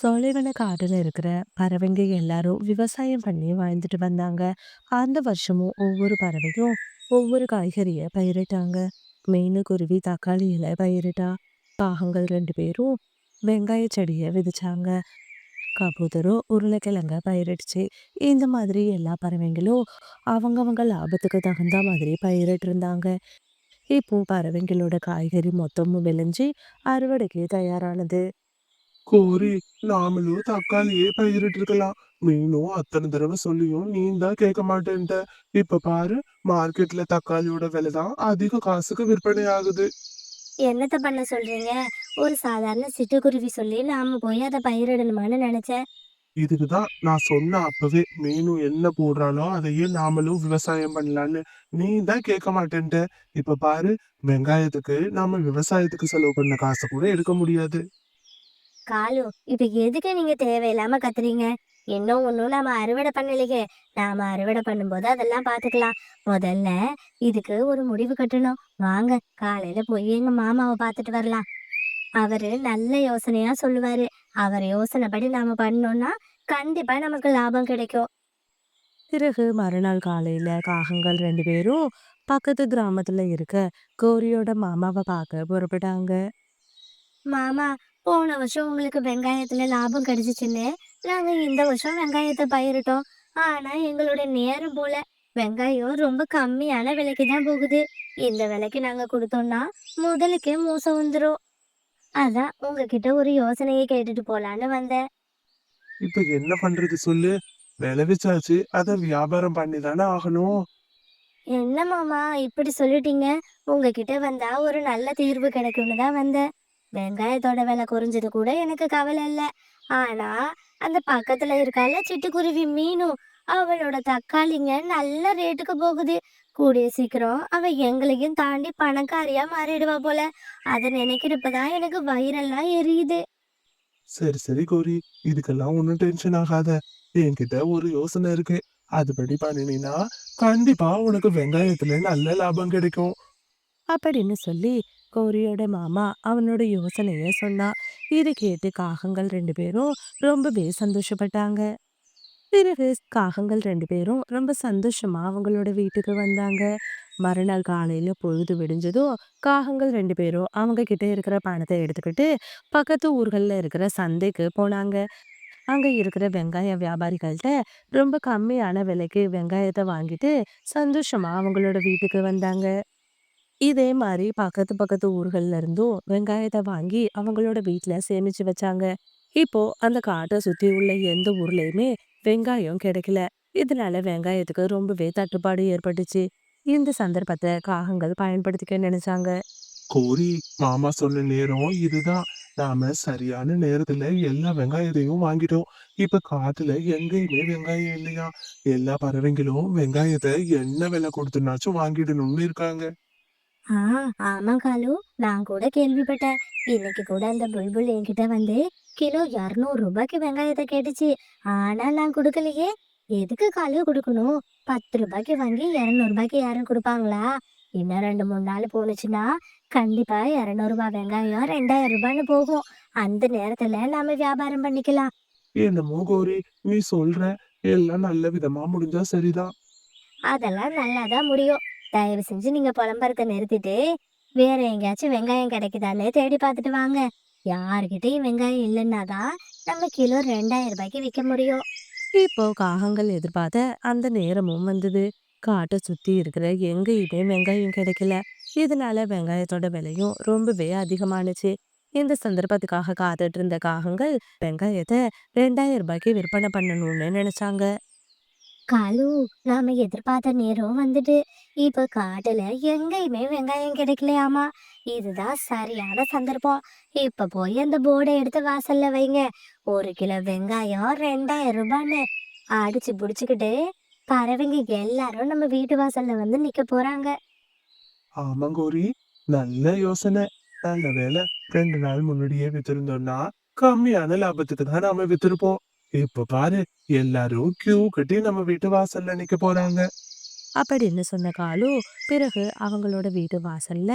சோலைவன காட்டுல இருக்கிற பறவைங்க எல்லாரும் விவசாயம் பண்ணி வாழ்ந்துட்டு வந்தாங்க. அந்த வருஷமும் ஒவ்வொரு பறவையும் ஒவ்வொரு காய்கறிய பயிரிட்டாங்க. மீனு, குருவி தக்காளி இலை பயிரிட்டா. காகங்கள் 2 பேரும் வெங்காய செடிய விதைச்சாங்க. கபூதரும் உருளைக்கிழங்க பயிரிடுச்சு. இந்த மாதிரி எல்லா பறவைங்களும் அவங்கவங்க லாபத்துக்கு தகுந்த மாதிரி பயிரிட்டு இருந்தாங்க. இப்போ பறவைங்களோட காய்கறி மொத்தமும் விளைஞ்சு அறுவடைக்கு தயாரானது. கோரி, நாமளும் தக்காளியே பயிரிட்டு இருக்கலாம். மீனும் அத்தனை தடவை சொல்லியும் நீ தான் கேட்க மாட்டேன்ட்ட. இப்ப பாரு, மார்க்கெட்ல தக்காளியோட விலை தான் அதிக காசுக்கு விற்பனை ஆகுது. என்னத்த பண்ண சொல்றீங்க? ஒரு சாதாரண சிட்டுக்குருவி சொல்லி நாம போய் அத பயிரிடணுமான்னு நெனச்சேன். இதுக்குதான் நான் சொன்ன அப்பவே மீனும் என்ன போடுறானோ அதையே நாமளும் விவசாயம் பண்ணலான்னு. நீ தான் கேட்க மாட்டேன்ட்ட. இப்ப பாரு, வெங்காயத்துக்கு நாம விவசாயத்துக்கு செலவு பண்ண காசை கூட எடுக்க முடியாது. காலு, இப்ப எதுக்கு நீங்க தேவையில்லாம கத்துறீங்க? இன்னும் ஒண்ணும் நாம அறுவடை பண்ணலையே. நாம அறுவடை பண்ணும்போது அதெல்லாம் பாத்துக்கலாம். முதல்ல இதுக்கு ஒரு முடிவு கட்டணும். வாங்க, காலையில போய் எங்க மாமாவ பாத்துட்டு வரலாம். அவரு நல்ல யோசனையா சொல்லுவாரு. அவர் யோசனைப்படி நாம பண்ணோம்னா கண்டிப்பா நமக்கு லாபம் கிடைக்கும். பிறகு மறுநாள் காலையில காகங்கள் 2 பேரும் பக்கத்து கிராமத்துல இருக்க கோரியோட மாமாவை பார்க்க புறப்பட்டாங்க. மாமா, போன வருஷம் உங்களுக்கு வெங்காயத்துல லாபம் கிடைச்சிச்சுன்னு நாங்க இந்த வருஷம் வெங்காயத்தை பயிரிட்டோம். ஆனா எங்களோட நேரம் போல வெங்காயம் ரொம்ப கம்மியான விலைக்கு தான் போகுது. இந்த விலைக்கு நாங்க கொடுத்தோம்னா முதலுக்கே மோசம் வந்துரும். அதான் உங்ககிட்ட ஒரு யோசனையை கேட்டுட்டு போலான்னு வந்தேன். இப்ப என்ன பண்றது சொல்லு? விளைவிச்சாச்சு, அதை வியாபாரம் பண்ணி தானே ஆகணும். என்ன மாமா இப்படி சொல்லிட்டீங்க? உங்ககிட்ட வந்தா ஒரு நல்ல தீர்வு கிடைக்கும்னு தான் வந்தேன். வெங்காயத்தோட விலை குறைஞ்சது கூட எனக்கு கவலை இல்ல. ஆனா அந்த பக்கத்துல இருக்கால சிட்டுக்குருவி மீனு, அவளோட தக்காளிங்க நல்ல ரேட்டுக்கு போகுது. கூடிய சீக்கிரம் அவ எங்களையும் தாண்டி பணக்காரியா மாறிடுவா போல. அதை நினைக்கிறப்பதான் எனக்கு வயிறெல்லாம் எரியுது. சரி சரி கோரி, இதுக்கெல்லாம் ஒன்றும் டென்ஷன் ஆகாத. என்கிட்ட ஒரு யோசனை இருக்கு. அதுபடி பண்ணினீன்னா கண்டிப்பா உனக்கு வெங்காயத்துல நல்ல லாபம் கிடைக்கும். அப்படின்னு சொல்லி கோரியோட மாமா அவனோட யோசனைய சொன்னா. இதை கேட்டு காகங்கள் 2 பேரும் ரொம்பவே சந்தோஷப்பட்டாங்க. பிறகு காகங்கள் 2 பேரும் ரொம்ப சந்தோஷமா அவங்களோட வீட்டுக்கு வந்தாங்க. மறுநாள் காலையில பொழுது விடிஞ்சதும் காகங்கள் 2 பேரும் அவங்க கிட்ட இருக்கிற பணத்தை எடுத்துக்கிட்டு பக்கத்து ஊர்கள்ல இருக்கிற சந்தைக்கு போனாங்க. அங்க இருக்கிற வெங்காய வியாபாரிகள்ட்ட ரொம்ப கம்மியான விலைக்கு வெங்காயத்தை வாங்கிட்டு சந்தோஷமா அவங்களோட வீட்டுக்கு வந்தாங்க. இதே மாரி பக்கத்து பக்கத்து ஊர்கள்ல இருந்தும் வெங்காயத்த வாங்கி அவங்களோட வீட்ல சேமிச்சு வச்சாங்க. இப்போ அந்த காட்ட சுத்தி உள்ள எந்த ஊர்லயுமே வெங்காயம் கிடைக்கல. இதனால வெங்காயத்துக்கு ரொம்பவே தட்டுப்பாடு ஏற்பட்டுச்சு. இந்த சந்தர்ப்பத்தை காகங்கள் பயன்படுத்திக்க நினைச்சாங்க. கோரி, மாமா சொன்ன நேரம் இதுதான். நாம சரியான நேரத்துல எல்லா வெங்காயத்தையும் வாங்கிட்டோம். இப்ப காட்டுல எங்கேயுமே வெங்காயம் இல்லையா? எல்லா பறவைங்களும் வெங்காயத்தை என்ன விலை கொடுத்துனாச்சும் வாங்கிடணும்னு இருக்காங்க. ஆ, ஆமா காலு. நான் கூட கேள்விப்பட்டேன். இன்னைக்கு கூட அந்த புல்புல் என்கிட்ட வந்து கிலோ 200 ரூபாய்க்கு வெங்காயத்தை கேட்டுச்சு. ஆனா நான் கொடுக்கலையே. எதுக்கு காலு கொடுக்கணும்? 10 ரூபாய்க்கு வாங்கி 200 ரூபாய்க்கு யாரும் கொடுப்பாங்களா? இன்னும் 2 3 நாள் போனுச்சுன்னா கண்டிப்பா 200 ரூபாய் வெங்காயம் 2000 ரூபான்னு போகும். அந்த நேரத்துல நாம வியாபாரம் பண்ணிக்கலாம். என்னமோ கோரி, நீ சொல்ற எல்லாம் நல்ல விதமா முடிஞ்சா சரிதான். அதெல்லாம் நல்லாதான் முடியும். தயவு செஞ்சு நீங்க புலம்புறத நிறுத்திட்டு வேற எங்கேயாச்சும் வெங்காயம் கிடைக்குதான்னு தேடி பார்த்துட்டு வாங்க. யாருக்கிட்டையும் வெங்காயம் இல்லைன்னாதான் நம்ம கிலோ 2000 ரூபாய்க்கு விற்க முடியும். இப்போ காகங்கள் எதிர்பார்த்த அந்த நேரமும் வந்தது. காட்டை சுத்தி இருக்கிற எங்கேயுமே வெங்காயம் கிடைக்கல. இதனால வெங்காயத்தோட விலையும் ரொம்பவே அதிகமானுச்சு. இந்த சந்தர்ப்பத்துக்காக காத்துட்டு இருந்த காகங்கள் வெங்காயத்தை 2000 ரூபாய்க்கு விற்பனை பண்ணணும்னு நினைச்சாங்க. காலு, நாம எதிர்பார்த்த நேரம் வந்துட்டு இப்ப காட்டுல எங்கேயுமே வெங்காயம் கிடைக்கலையாமா. இதுதான் சரியான சந்தர்ப்பம். இப்ப போய் அந்த போர்டை எடுத்து வாசல்ல வைங்க. 1 கிலோ வெங்காயம் 2000 ரூபான்னு அடிச்சு புடிச்சுக்கிட்டு பறவைங்க எல்லாரும் நம்ம வீட்டு வாசல்ல வந்து நிக்க போறாங்க. ஆமா கோரி, நல்ல யோசனை. நல்ல வேலை, 2 நாள் முன்னாடியே வித்திருந்தோம்னா கம்மியான லாபத்துக்கு தான் நாம வித்திருப்போம். இப்ப பாரு, எல்லாரும் கியூ கட்டி நம்ம வீட்டு வாசல்ல நிக்க போறாங்க. அப்படின்னு சொன்ன காலு பிறகு அவங்களோட வீட்டு வாசல்ல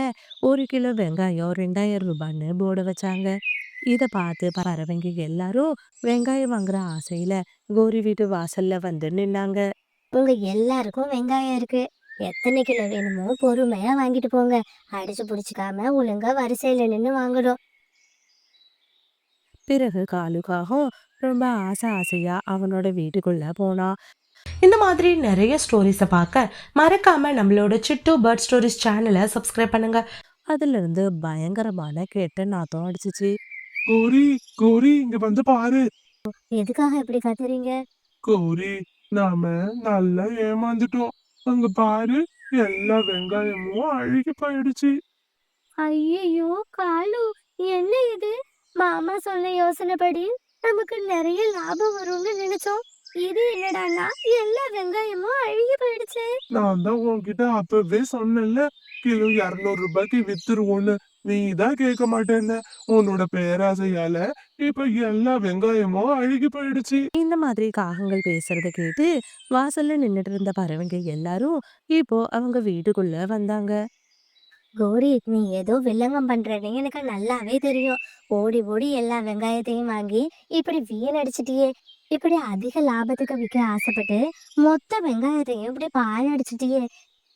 1 கிலோ வெங்காயம் 2000 ரூபான்னு போர்டு வச்சாங்க. இத பார்த்து பறவைங்க எல்லாரும் வெங்காயம் வாங்குற ஆசையில கோரி வீட்டு வாசல்ல வந்து நின்னாங்க. உங்க எல்லாருக்கும் வெங்காயம் இருக்கு. எத்தனை கிலோ வேணுமோ பொறுமையா வாங்கிட்டு போங்க. அடிச்சு புடிச்சுக்காம ஒழுங்கா வரிசையில நின்னு வாங்கணும். பிறகு காலுக்காகவும் ரொம்ப ஆசையா அவனோட வீட்டுக்குள்ள போனான். இந்த மாதிரி நிறைய ஸ்டோரிஸை பார்க்க மறக்காம நம்மளோட சிட்டு பேர்ட் ஸ்டோரிஸ் சேனலை சப்ஸ்கிரைப் பண்ணுங்க. அதுல இருந்து பயங்கரமான கெட்ட நாத்தம் அடிச்சிச்சு. கோரி, கோரி இங்க வந்து பாரு. எதுக்காக இப்படி கத்துறீங்க? கோரி, நாம நல்லா ஏமாந்துட்டோம். அங்க பாரு, எல்லா வெங்காயமும் அழுகி போயிடுச்சு. ஐயையோ! காலு, என்ன இது? மாமா சொன்ன யோசனைப்படி நமக்கு நிறைய லாபம் வரும்னு நினைச்சோம். இது என்னடான்னா எல்லா வெங்காயமும் அழுகி போயிடுச்சு. நான் தான் உன்கிட்ட அப்பவே சொன்னேன்ல, கிலோ 200 ரூபாய்க்கு வித்துருவோன்னு. நீ தான் கேட்க மாட்டேன்ன. உன்னோட பேராசையால இப்ப எல்லா வெங்காயமும் அழுகி போயிடுச்சு. இந்த மாதிரி காகங்கள் பேசுறத கேட்டு வாசல்ல நின்னுட்டு இருந்த பறவைங்க எல்லாரும் இப்போ அவங்க வீட்டுக்குள்ள வந்தாங்க. கோரி, நீ ஏதோ வில்லங்கம் பண்றேன்னு எனக்கு நல்லாவே தெரியும். ஓடி ஓடி எல்லா வெங்காயத்தையும் வாங்கி இப்படி வீணடிச்சிட்டியே. இப்படி அதிக லாபத்துக்கு விற்க ஆசைப்பட்டு மொத்த வெங்காயத்தையும் இப்படி பாழடிச்சிட்டியே.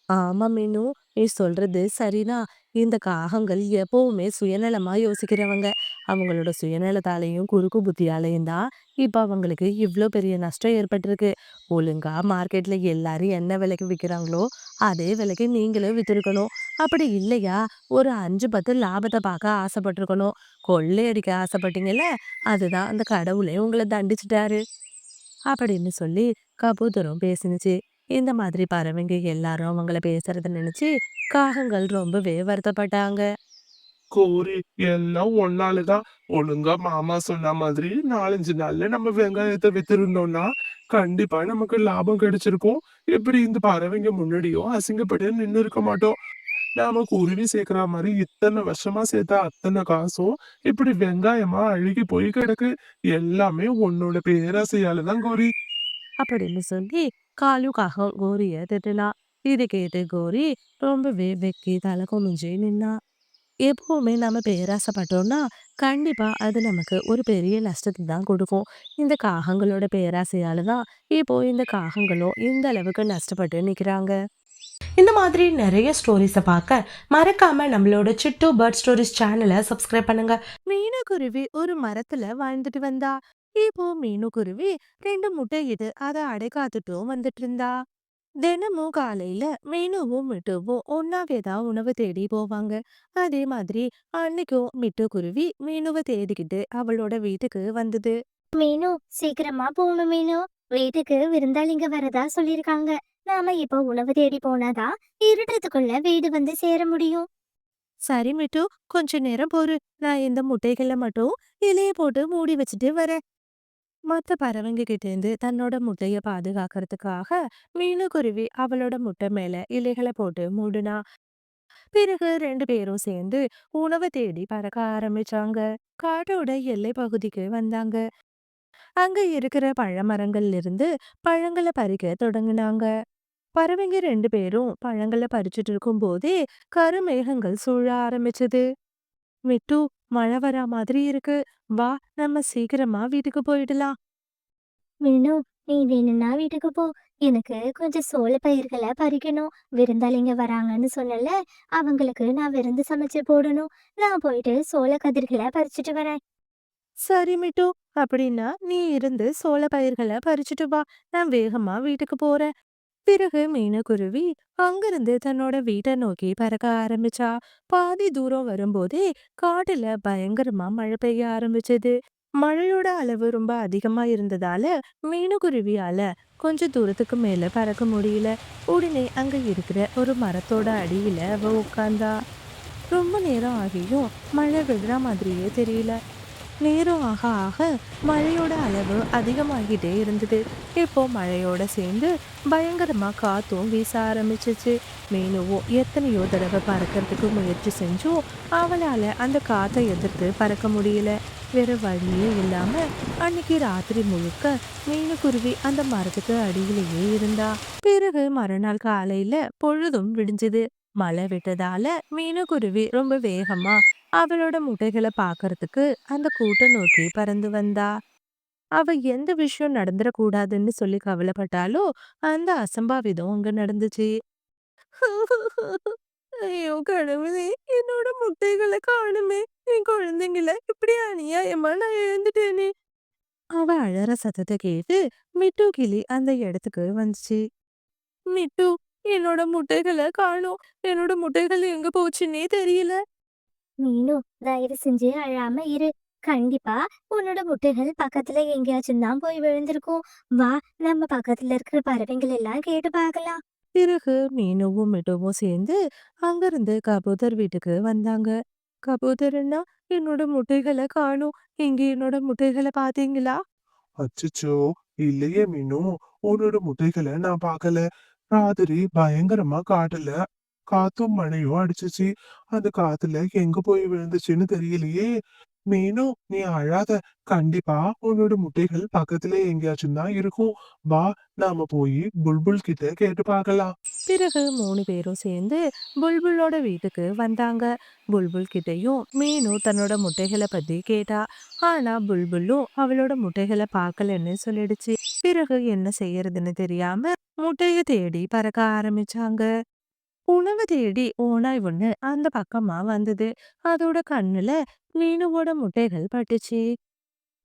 ஆமா மீனு, நீ சொல்றது சரிதான். இந்த காகங்கள் எப்பவுமே சுயநலமா யோசிக்கிறவங்க. அவங்களோட சுயநலத்தாலையும் குறுக்கு புத்தியாலையும் தான் இப்ப அவங்களுக்கு இவ்ளோ பெரிய நஷ்டம் ஏற்பட்டிருக்கு. ஒழுங்கா மார்க்கெட்ல எல்லாரும் என்ன விலைக்கு விக்கிறாங்களோ அதே விலைக்கு நீங்களும் வித்திருக்கணும். அப்படி இல்லையா ஒரு 5 10 லாபத்தை பார்க்க ஆசைப்பட்டிருக்கணும். கொள்ளையடிக்க ஆசைப்பட்டீங்கல்ல, அதுதான் அந்த கடவுளே உங்களை தண்டிச்சிட்டாரு அப்படின்னு சொல்லி கபூதரும் பேசினுச்சு. இந்த மாதிரி பறவைங்க எல்லாரும் அவங்கள பேசுறத நினைச்சு காகங்கள் ரொம்பவே வருத்தப்பட்டாங்க. கோரி, எல்லாம் ஒன்னாலதான். ஒழுங்கா மாமா சொன்ன மாதிரி 4-5 நாள்ல நம்ம வெங்காயத்தை வித்திருந்தோம்னா கண்டிப்பா நமக்கு லாபம் கிடைச்சிருக்கும். இப்படி இந்த பறவைங்க முன்னாடியும் அசிங்கப்பட்டு நின்னு இருக்க மாட்டோம். நாம குருவி சேர்க்கிற மாதிரி இத்தனை வருஷமா சேர்த்த அத்தனை காசும் இப்படி வெங்காயமா அழுகி போய் கிடக்கு. எல்லாமே உன்னோட பேராசையாலதான் கோரி. அப்படின்னு சொல்லி காலு காகம் கோரிய திட்டுனா. இதை கேட்டு கோரி ரொம்பவே வெக்கி தலை குனிஞ்சு நின்னா. எப்பவுமே நம்ம பேராசைப்பட்டோம்னா கண்டிப்பா அது நமக்கு ஒரு பெரிய நஷ்டத்தை தான் கொடுக்கும். இந்த காகங்களோட பேராசையால தான் இப்போ இந்த காகங்களும் இந்த அளவுக்கு நஷ்டப்பட்டு நிக்கிறாங்க. இந்த மாதிரி நிறைய ஸ்டோரிஸை பார்க்க மறக்காம நம்மளோட சிட்டு பேர்ட் ஸ்டோரிஸ் சேனலை சப்ஸ்கிரைப் பண்ணுங்க. மீனுக்குருவி ஒரு மரத்துல வாழ்ந்துட்டு வந்தா. இப்போ மீனுக்குருவி 2 முட்டையிட்டு அதை அடைக்காத்துட்டும் வந்துட்டு இருந்தா. தினமும் காலையில மீனுவும் மிட்டுவும் ஒன்னாவே தான் உணவு தேடி போவாங்க. அதே மாதிரி அன்னைக்கும் மிட்டுக்குருவி மீனுவை தேடிக்கிட்டு அவளோட வீட்டுக்கு வந்தது. மீனு, சீக்கிரமா போகணும் மீனு. வீட்டுக்கு விருந்தாளிங்க வரதா சொல்லியிருக்காங்க. நாம இப்போ உணவு தேடி போனாதான் இருட்டுறதுக்குள்ள வீடு வந்து சேர முடியும். சரி மிட்டு, கொஞ்ச நேரம் பொறு. நான் இந்த முட்டைகளை மட்டும் இலைய போட்டு மூடி வச்சுட்டு வரேன். மத்த பறவைங்க கிட்ட இருந்து தன்னோட முட்டைய பாதுகாக்கிறதுக்காக மீனுக்குருவி அவளோட முட்டை மேல இலைகளை போட்டு மூடுனா. பிறகு 2 பேரும் சேர்ந்து உணவை தேடி பறக்க ஆரம்பிச்சாங்க. காட்டோட எல்லை பகுதிக்கு வந்தாங்க. அங்க இருக்கிற பழமரங்கள்ல இருந்து பழங்களை பறிக்க தொடங்குனாங்க. பறவைங்க 2 பேரும் பழங்களை பறிச்சுட்டு இருக்கும் போதே கருமேகங்கள் சூழ ஆரம்பிச்சது. மிட்டு, மழை வரா மாதிரி இருக்கு. வா, நம்ம சீக்கிரமா வீட்டுக்கு போயிடலாம். மீனு, நீ வேணும்னா வீட்டுக்கு போ. எனக்கு கொஞ்சம் சோள பயிர்களை பறிக்கணும். விருந்தாளிங்க வராங்கன்னு சொன்னல, அவங்களுக்கு நான் விருந்து சமைச்சு போடணும். நான் போயிட்டு சோள கதிர்களை பறிச்சுட்டு வரேன். சரி மிட்டு, அப்படின்னா நீ இருந்து சோள பயிர்களை பறிச்சுட்டு வா. நான் வேகமா வீட்டுக்கு போறேன். பிறகு மீனுக்குருவி அங்கிருந்து தன்னோட வீட்டை நோக்கி பறக்க ஆரம்பிச்சா. பாதி தூரம் வரும்போதே காட்டுல பயங்கரமா மழை பெய்ய ஆரம்பிச்சது. மழையோட அளவு ரொம்ப அதிகமா இருந்ததால மீனுக்குருவியால கொஞ்ச தூரத்துக்கு மேல பறக்க முடியல. உடனே அங்க இருக்கிற ஒரு மரத்தோட அடியில அவ உட்கார்ந்தா. ரொம்ப நேரம் ஆகியும் மழை விடுற மாதிரியே தெரியல. நேரம் ஆக ஆக மழையோட அளவு அதிகமாகிட்டே இருந்தது. இப்போ மழையோட சேர்ந்து பயங்கரமா காத்தும் வீச ஆரம்பிச்சிச்சு. மீனுவும் எத்தனையோ தடவை பறக்கிறதுக்கு முயற்சி செஞ்சும் அவளால அந்த காத்தை எதிர்த்து பறக்க முடியல. வேற வழியே இல்லாம அன்னைக்கு ராத்திரி முழுக்க மீனுக்குருவி அந்த மரத்துக்கு அடியிலேயே இருந்தா. பிறகு மறுநாள் காலையில பொழுதும் விடிஞ்சது. மழை விட்டதால மீனுக்குருவி ரொம்ப வேகமா அவளோட முட்டைகளை பார்க்கறதுக்கு அந்த கூட்டம் நோக்கி பறந்து வந்தா. அவ எந்த விஷயம் நடந்துடக்கூடாதுன்னு சொல்லி கவலைப்பட்டாலோ அந்த அசம்பாவிதம் அங்க நடந்துச்சு. ஐயோ கடவுளே! என்னோட முட்டைகள காணுமே! என் குழந்தைங்கள இப்படி அநியாயமா நான் இழந்துட்டேனே! அவ அழற சத்தத்த கேட்டு மிட்டு கிளி அந்த இடத்துக்கு வந்துச்சு. மிட்டு, என்னோட முட்டைகள காணோம். என்னோட முட்டைகள் எங்க போச்சுன்னே தெரியல. மீனு, தயவு செஞ்சு அழாம இரு. கண்டிப்பா உன்னோட முட்டைகள் பக்கத்துல எங்கேயாச்சும் தான் போய் விழுந்திருக்கும். வா, நம்ம பக்கத்துல இருக்கிற பறவைகள் எல்லாம் கேட்டு பார்க்கலாம். பிறகு மீனுவும் மிட்டுவும் சேர்ந்து அங்கிருந்து கபூதர் வீட்டுக்கு வந்தாங்க. கபூதர் அண்ணா, என்னோட முட்டைகள காணோம். இங்க என்னோட முட்டைகள பாத்தீங்களா? அச்சச்சோ! இல்லையே மீனு, உன்னோட முட்டைகளை நான் பார்க்கல. ராத்திரி பயங்கரமா காத்தும் மழையும் அடிச்சுச்சு. அந்த காத்துல எங்க போய் விழுந்துச்சுன்னு தெரியலையே. மீனு, நீ அழாத. கண்டிப்பா உன்னோட முட்டைகள் பக்கத்துல எங்கேயாச்சும் தான் இருக்கும். வா, நாம போய் புல்புல் கிட்ட கேட்டு பார்க்கலாம். பிறகு 3 பேரும் சேர்ந்து புல்புலோட வீட்டுக்கு வந்தாங்க. புல்புல் கிட்டயும் மீனு தன்னோட முட்டைகளை பத்தி கேட்டா. ஆனா புல்புல்லும் அவளோட முட்டைகளை பார்க்கலன்னு சொல்லிடுச்சு. பிறகு என்ன செய்யறதுன்னு தெரியாம முட்டைய தேடி பறக்க ஆரம்பிச்சாங்க. உணவு தேடி ஓநாய் ஒண்ணு அந்த பக்கமா வந்தது. அதோட கண்ணுல மீனுவோட முட்டைகள் பட்டுச்சு.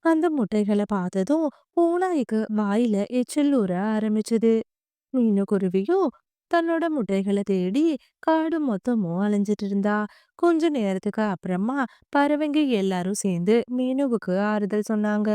அந்த முட்டைகளை பார்த்ததும் ஓநாய்க்கு வாயில எச்சில் ஊற ஆரம்பிச்சது. மீனுக்குருவியும் தன்னோட முட்டைகளை தேடி காடு மொத்தமும் அலைஞ்சிட்டு இருந்தா. கொஞ்ச நேரத்துக்கு அப்புறமா பறவைங்க எல்லாரும் சேர்ந்து மீனுவுக்கு ஆறுதல் சொன்னாங்க.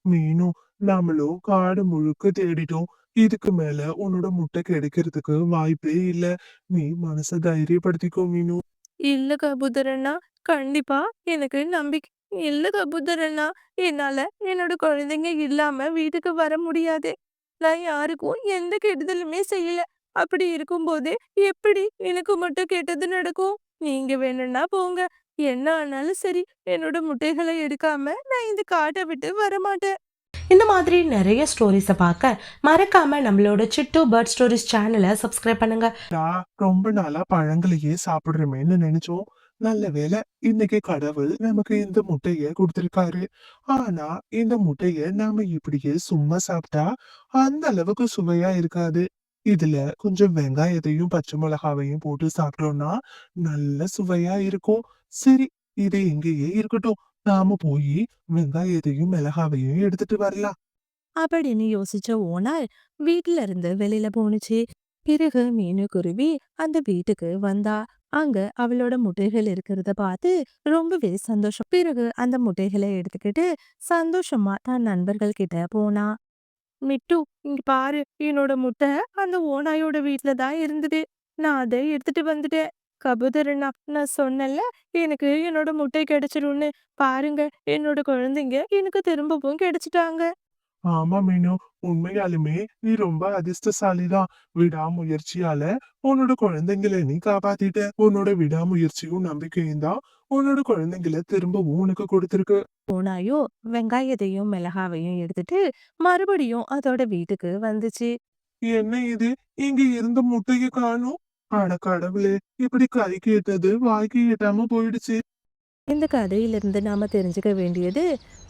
மீனு, நாமளும் காடு முழுக்க தேடிட்டோம். இதுக்கு மேல உன்னோட முட்டை கிடைக்கிறதுக்கு வாய்ப்பே இல்ல. நீ மனச தைரியப்படுத்திக்கோ மீனு. இல்ல கபூதரண்ணா, கண்டிப்பா எனக்கு நம்பிக்கை இல்ல கபூதரண்ணா. என்னால என்னோட குழந்தைங்க இல்லாம வீட்டுக்கு வர முடியாது. நான் யாருக்கும் எந்த கெடுதலுமே செய்யல. அப்படி இருக்கும்போது எப்படி எனக்கு மட்டும் கெட்டது நடக்கும்? நீங்க வேணும்னா போங்க. என்ன ஆனாலும் சரி, என்னோட முட்டைகளை எடுக்காம நான் இந்த காட்டை விட்டு வரமாட்டேன். இந்த மாதிரி நிறைய ஸ்டோரிஸை பார்க்க மறக்காம நம்மளோட சிட்டு பேர்ட் ஸ்டோரிஸ் சேனலை சப்ஸ்கிரைப் பண்ணுங்க. நான் ரொம்ப நாளா பழங்களையே சாப்பிடுறோமேன்னு நினைச்சோம். நல்ல வேளை இன்னைக்கு கடவுள் நமக்கு இந்த முட்டைய கொடுத்திருக்காரு. ஆனா இந்த முட்டைய நாம இப்படியே சும்மா சாப்பிட்டா அந்த அளவுக்கு சுவையா இருக்காது. இதுல கொஞ்சம் வெங்காயத்தையும் பச்சை மிளகாவையும் போட்டு சாப்பிட்டோம்னா நல்ல சுவையா இருக்கும். சரி, இது இங்கேயே இருக்கட்டும். நாம போய் வெங்காயத்தையும் மிளகாவையும் எடுத்துட்டு வரலாம். அப்படின்னு யோசிச்ச ஓனாய் வீட்ல இருந்து வெளியில போணுச்சு. பிறகு மீனுக்குருவி அந்த வீட்டுக்கு வந்தா. அங்க அவளோட முட்டைகள் இருக்கிறத பார்த்து ரொம்பவே சந்தோஷம். பிறகு அந்த முட்டைகளை எடுத்துக்கிட்டு சந்தோஷமா தன் நண்பர்கள் கிட்ட போனா. மிட்டு, இங்க பாரு, என்னோட முட்டை அந்த ஓநாயோட வீட்ல தான் இருந்தது. நான் அதை எடுத்துட்டு வந்துட்டேன். கபூதரண்ணா, நான் சொன்னேன்ல எனக்கு என்னோட முட்டை கிடைச்சிரும்னு. பாருங்க, என்னோட குழந்தைங்க எனக்கு திரும்பவும் கிடைச்சிட்டாங்க. ஆமா மீனு, உண்மையாலுமே நீ ரொம்ப அதிர்ஷ்டசாலிதான். விடாமுயற்சியால உன்னோட குழந்தைங்களை நீ காப்பாத்திட்ட. உன்னோட விடாமுயற்சியும் நம்பிக்கையும் தான் உன்னோட குழந்தைங்களை திரும்பவும் உனக்கு கொடுத்திருக்கு. ஓநாயோ வெங்காயத்தையும் மிளகாவையும் எடுத்துட்டு மறுபடியும் அதோட வீட்டுக்கு வந்துச்சு. என்ன இது, இங்க இருந்த முட்டைய காணோம். அட கடவுளே, இப்படி கைக்கு எட்டது வாய்க்கு எட்டாம போயிடுச்சு. இந்த கதையிலிருந்து நாம தெரிஞ்சுக்க வேண்டியது,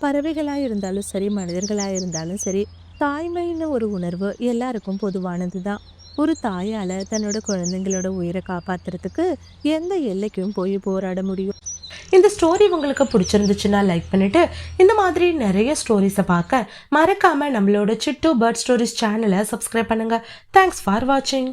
பறவைகளா இருந்தாலும் சரி, மனிதர்களா இருந்தாலும் சரி, தாய்மைன்னு ஒரு உணர்வு எல்லாருக்கும் பொதுவானதுதான். ஒரு தாயால தன்னோட குழந்தைங்களோட உயிரை காப்பாத்துறதுக்கு எந்த எல்லைக்கும் போய் போராட முடியும். இந்த ஸ்டோரி உங்களுக்கு பிடிச்சிருந்துச்சுன்னா லைக் பண்ணிட்டு இந்த மாதிரி நிறைய ஸ்டோரிஸை பார்க்க மறக்காம நம்மளோட சிட்டு பேர்ட் ஸ்டோரிஸ் சேனலை சப்ஸ்கிரைப் பண்ணுங்க. தேங்க்ஸ் ஃபார் வாட்சிங்.